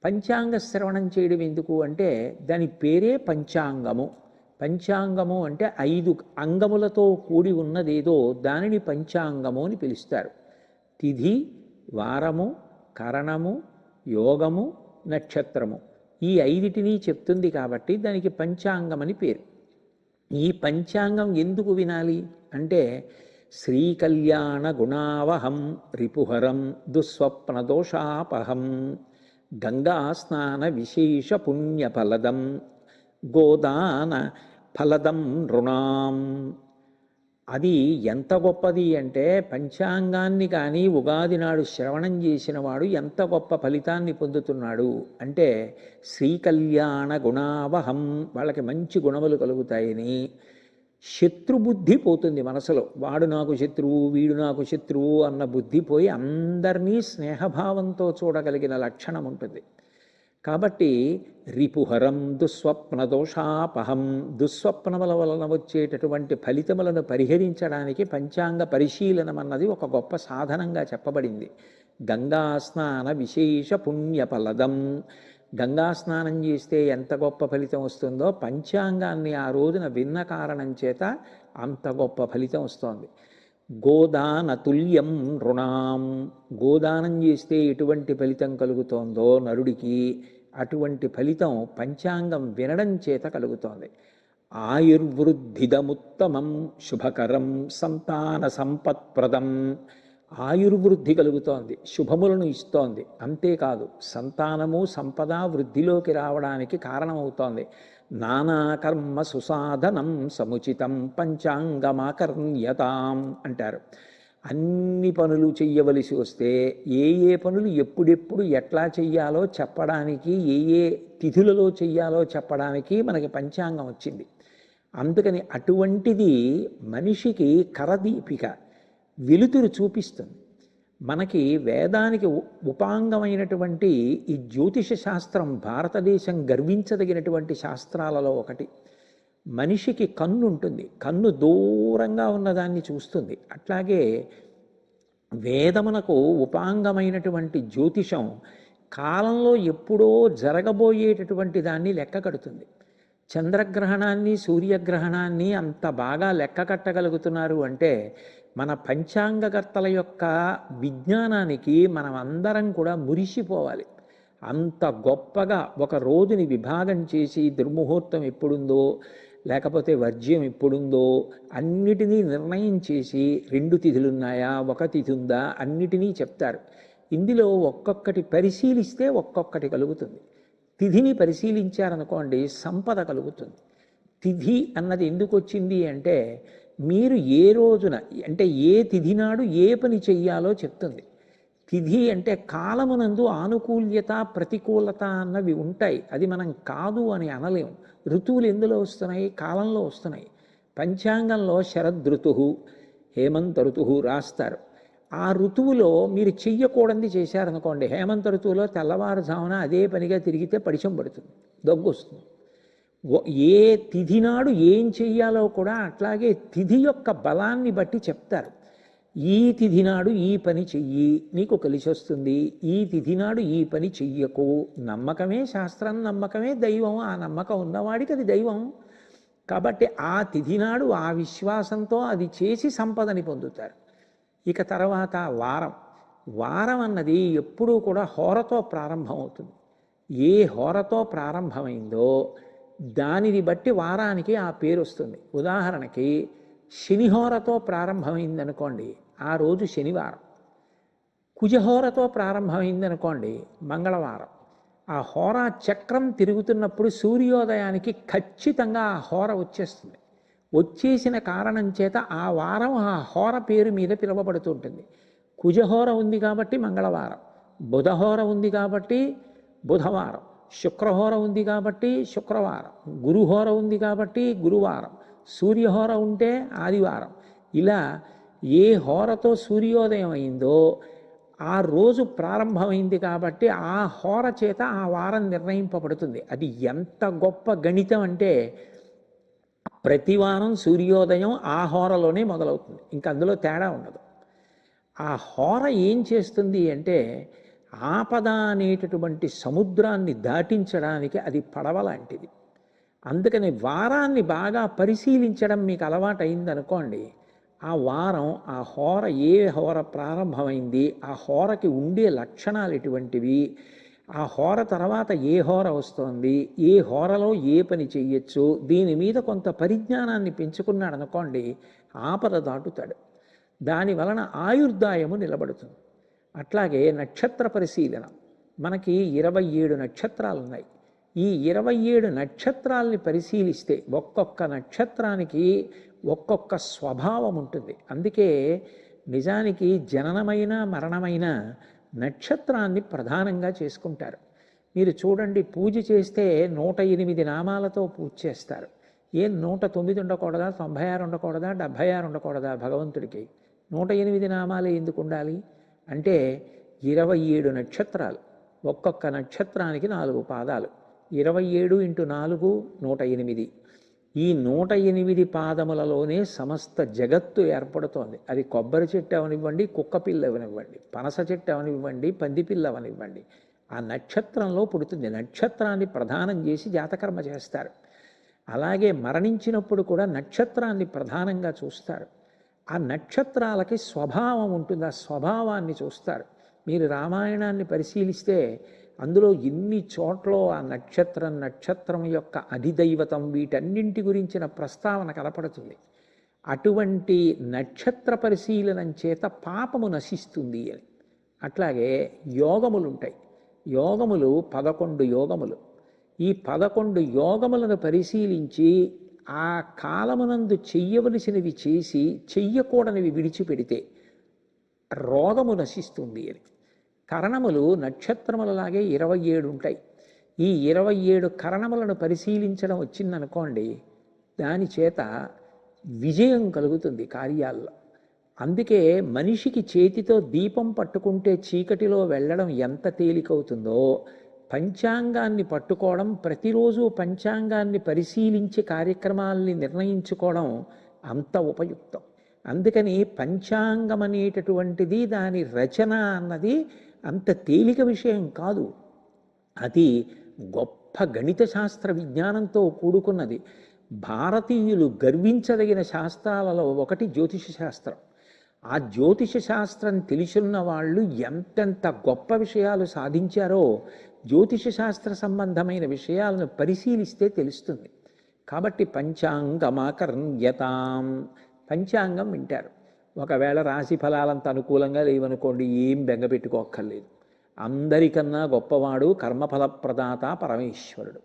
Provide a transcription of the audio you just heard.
పంచాంగ శ్రవణం చేయడం ఎందుకు అంటే దాని పేరే పంచాంగము. పంచాంగము అంటే 5 అంగములతో కూడి ఉన్నదేదో దానిని పంచాంగము అని పిలుస్తారు. తిథి, వారము, కరణము, యోగము, నక్షత్రము ఈ 5టిని చెప్తుంది కాబట్టి దానికి పంచాంగం అని పేరు. ఈ పంచాంగం ఎందుకు వినాలి అంటే శ్రీకళ్యాణ గుణావహం రిపుహరం దుస్వప్నదోషాపహం గంగా స్నాన విశేష పుణ్యఫలదం గోదాన ఫలదం నృణాం. అది ఎంత గొప్పది అంటే పంచాంగాన్ని కానీ ఉగాది నాడు శ్రవణం చేసిన వాడు ఎంత గొప్ప ఫలితాన్ని పొందుతున్నాడు అంటే శ్రీకళ్యాణ గుణావహం, వాళ్ళకి మంచి గుణములు కలుగుతాయని. శత్రుబుద్ధి పోతుంది మనసులో, వాడు నాకు శత్రువు వీడు నాకు శత్రువు అన్న బుద్ధి పోయి అందరినీ స్నేహభావంతో చూడగలిగిన లక్షణం ఉంటుంది. కాబట్టి రిపుహరం దుస్వప్న దోషాపహం, దుస్వప్నముల వలన వచ్చేటటువంటి ఫలితములను పరిహరించడానికి పంచాంగ పరిశీలనం అన్నది ఒక గొప్ప సాధనంగా చెప్పబడింది. గంగా స్నాన విశేష పుణ్యఫలదం, గంగా స్నానం చేస్తే ఎంత గొప్ప ఫలితం వస్తుందో పంచాంగాన్ని ఆ రోజున విన్న కారణం చేత అంత గొప్ప ఫలితం వస్తోంది. గోదాన తుల్యం నృణాం, గోదానం చేస్తే ఎటువంటి ఫలితం కలుగుతోందో నరుడికి అటువంటి ఫలితం పంచాంగం వినడం చేత కలుగుతోంది. ఆయుర్వృద్ధిదముత్తమం శుభకరం సంతాన సంపత్ప్రదం, ఆయుర్వృద్ధి కలుగుతోంది, శుభములను ఇస్తోంది. అంతేకాదు సంతానము సంపద వృద్ధిలోకి రావడానికి కారణమవుతోంది. నానాకర్మ సుసాధనం సముచితం పంచాంగమాకర్ణ్యతాం అంటారు. అన్ని పనులు చెయ్యవలసి వస్తే ఏ ఏ పనులు ఎప్పుడెప్పుడు ఎట్లా చెయ్యాలో చెప్పడానికి, ఏ ఏ తిథులలో చెయ్యాలో చెప్పడానికి మనకి పంచాంగం వచ్చింది. అందుకని అటువంటిది మనిషికి కరదీపిక, వెలుతురు చూపిస్తుంది. మనకి వేదానికి ఉపాంగమైనటువంటి ఈ జ్యోతిష శాస్త్రం భారతదేశం గర్వించదగినటువంటి శాస్త్రాలలో ఒకటి. మనిషికి కన్ను ఉంటుంది, కన్ను దూరంగా ఉన్నదాన్ని చూస్తుంది. అట్లాగే వేదమునకు ఉపాంగమైనటువంటి జ్యోతిషం కాలంలో ఎప్పుడో జరగబోయేటటువంటి దాన్ని లెక్క కడుతుంది. చంద్రగ్రహణాన్ని సూర్యగ్రహణాన్ని అంత బాగా లెక్క కట్టగలుగుతున్నారు అంటే మన పంచాంగకర్తల యొక్క విజ్ఞానానికి మనం అందరం కూడా మురిసిపోవాలి. అంత గొప్పగా ఒక రోజుని విభాగం చేసి దుర్ముహూర్తం ఎప్పుడుందో లేకపోతే వర్జ్యం ఎప్పుడుందో అన్నిటినీ నిర్ణయం చేసి 2 తిథులున్నాయా 1 తిథి ఉందా అన్నిటినీ చెప్తారు. ఇందులో ఒక్కొక్కటి పరిశీలిస్తే ఒక్కొక్కటి కలుగుతుంది. తిథిని పరిశీలించారనుకోండి సంపద కలుగుతుంది. తిథి అన్నది ఎందుకు వచ్చింది అంటే మీరు ఏ రోజున అంటే ఏ తిథి నాడు ఏ పని చెయ్యాలో చెప్తుంది. తిథి అంటే కాలమునందు ఆనుకూల్యత ప్రతికూలత అన్నవి ఉంటాయి, అది మనం కాదు అని అనలేము. ఋతువులు ఎందులో వస్తున్నాయి? కాలంలో వస్తున్నాయి. పంచాంగంలో శరదృతు హేమంత ఋతువు రాస్తారు. ఆ ఋతువులో మీరు చెయ్యకూడనిది చేశారనుకోండి, హేమంత ఋతువులో తెల్లవారుజామున అదే పనిగా తిరిగితే పడిశం పడుతుంది, దగ్గు వస్తుంది. ఏ తిథి నాడు ఏం చెయ్యాలో కూడా అట్లాగే తిథి యొక్క బలాన్ని బట్టి చెప్తారు. ఈ తిథి నాడు ఈ పని చెయ్యి నీకు కలిసి వస్తుంది, ఈ తిథి నాడు ఈ పని చెయ్యకు. నమ్మకమే శాస్త్రం, నమ్మకమే దైవం. ఆ నమ్మకం ఉన్నవాడికి అది దైవం. కాబట్టి ఆ తిథి నాడు ఆ విశ్వాసంతో అది చేసి సంపదని పొందుతారు. ఇక తర్వాత వారం. వారం అన్నది ఎప్పుడూ కూడా హోరతో ప్రారంభమవుతుంది. ఏ హోరతో ప్రారంభమైందో దానిని బట్టి వారానికి ఆ పేరు వస్తుంది. ఉదాహరణకి శనిహోరతో ప్రారంభమైందనుకోండి, ఆ రోజు శనివారం. కుజహోరతో ప్రారంభమైందనుకోండి, మంగళవారం. ఆ హోరా చక్రం తిరుగుతున్నప్పుడు సూర్యోదయానికి ఖచ్చితంగా ఆ హోర వచ్చేస్తుంది. వచ్చేసిన కారణం చేత ఆ వారం ఆ హోర పేరు మీద పిలువబడుతుంటుంది. కుజహోర ఉంది కాబట్టి మంగళవారం, బుధహోర ఉంది కాబట్టి బుధవారం, శుక్రహోర ఉంది కాబట్టి శుక్రవారం, గురుహోర ఉంది కాబట్టి గురువారం, సూర్యహోర ఉంటే ఆదివారం. ఇలా ఏ హోరతో సూర్యోదయం అయిందో ఆ రోజు ప్రారంభమైంది కాబట్టి ఆ హోర చేత ఆ వారం నిర్ణయింపబడుతుంది. అది ఎంత గొప్ప గణితం అంటే ప్రతి వారం సూర్యోదయం ఆ హోరలోనే మొదలవుతుంది, ఇంకా అందులో తేడా ఉండదు. ఆ హోర ఏం చేస్తుంది అంటే ఆపద అనేటటువంటి సముద్రాన్ని దాటించడానికి అది పడవ లాంటిది. అందుకని వారాన్ని బాగా పరిశీలించడం మీకు అలవాటు అయిందనుకోండి, ఆ వారం ఆ హోర ఏ హోర ప్రారంభమైంది, ఆ హోరకి ఉండే లక్షణాలు ఎటువంటివి, ఆ హోర తర్వాత ఏ హోర వస్తోంది, ఏ హోరలో ఏ పని చెయ్యొచ్చు, దీని మీద కొంత పరిజ్ఞానాన్ని పెంచుకున్నాడు అనుకోండి, ఆపద దాటుతాడు. దాని వలన ఆయుర్దాయము నిలబడుతుంది. అట్లాగే నక్షత్ర పరిశీలన. మనకి 27 నక్షత్రాలు ఉన్నాయి. ఈ 27 నక్షత్రాల్ని పరిశీలిస్తే ఒక్కొక్క నక్షత్రానికి ఒక్కొక్క స్వభావం ఉంటుంది. అందుకే నిజానికి జననమైన మరణమైన నక్షత్రాన్ని ప్రధానంగా చేసుకుంటారు. మీరు చూడండి, పూజ చేస్తే 108 నామాలతో పూజ చేస్తారు. ఏం 109 ఉండకూడదా, 96 ఉండకూడదా, 76 ఉండకూడదా భగవంతుడికి? 108 నామాలే ఎందుకు ఉండాలి అంటే 27 నక్షత్రాలు, ఒక్కొక్క నక్షత్రానికి 4 పాదాలు, 27 × 4 108. ఈ 108 పాదములలోనే సమస్త జగత్తు ఏర్పడుతోంది. అది కొబ్బరి చెట్టు అవనివ్వండి, కుక్క పిల్ల అవనివ్వండి, పనస చెట్టు అవనివ్వండి, పందిపిల్ల అవనివ్వండి, ఆ నక్షత్రంలో పుడుతుంది. నక్షత్రాన్ని ప్రధానం చేసి జాతకర్మ చేస్తారు. అలాగే మరణించినప్పుడు కూడా నక్షత్రాన్ని ప్రధానంగా చూస్తారు. ఆ నక్షత్రాలకి స్వభావం ఉంటుంది, ఆ స్వభావాన్ని చూస్తారు. మీరు రామాయణాన్ని పరిశీలిస్తే అందులో ఎన్ని చోట్ల ఆ నక్షత్రం యొక్క అధిదైవతం వీటన్నింటి గురించిన ప్రస్తావన కనపడుతుంది. అటువంటి నక్షత్ర పరిశీలనం చేత పాపము నశిస్తుంది అని. అట్లాగే యోగములు ఉంటాయి. యోగములు 11 యోగములు. ఈ 11 యోగములను పరిశీలించి ఆ కాలమునందు చెయ్యవలసినవి చేసి చెయ్యకూడనివి విడిచిపెడితే రోగము నశిస్తుంది అని. కరణములు నక్షత్రములలాగే 27 ఉంటాయి. ఈ 27 కరణములను పరిశీలించడం వచ్చిందనుకోండి, దాని చేత విజయం కలుగుతుంది కార్యాల్లో. అందుకే మనిషికి చేతితో దీపం పట్టుకుంటే చీకటిలో వెళ్ళడం ఎంత తేలికవుతుందో, పంచాంగాన్ని పట్టుకోవడం, ప్రతిరోజు పంచాంగాన్ని పరిశీలించి కార్యక్రమాల్ని నిర్ణయించుకోవడం అంత ఉపయుక్తం. అందుకని పంచాంగం అనేటటువంటిది, దాని రచన అన్నది అంత తేలిక విషయం కాదు. అది గొప్ప గణిత శాస్త్ర విజ్ఞానంతో కూడుకున్నది. భారతీయులు గర్వించదగిన శాస్త్రాలలో ఒకటి జ్యోతిష శాస్త్రం. ఆ జ్యోతిష శాస్త్రం తెలిసున్న వాళ్ళు ఎంతెంత గొప్ప విషయాలు సాధించారో జ్యోతిష శాస్త్ర సంబంధమైన విషయాలను పరిశీలిస్తే తెలుస్తుంది. కాబట్టి పంచాంగమాకర్ణ్యతాం, పంచాంగం వింటారు. ఒకవేళ రాశి ఫలాలంత అనుకూలంగా లేవనుకోండి, ఏం బెంగపెట్టుకోక్కర్లేదు. అందరికన్నా గొప్పవాడు కర్మఫల ప్రదాత పరమేశ్వరుడు.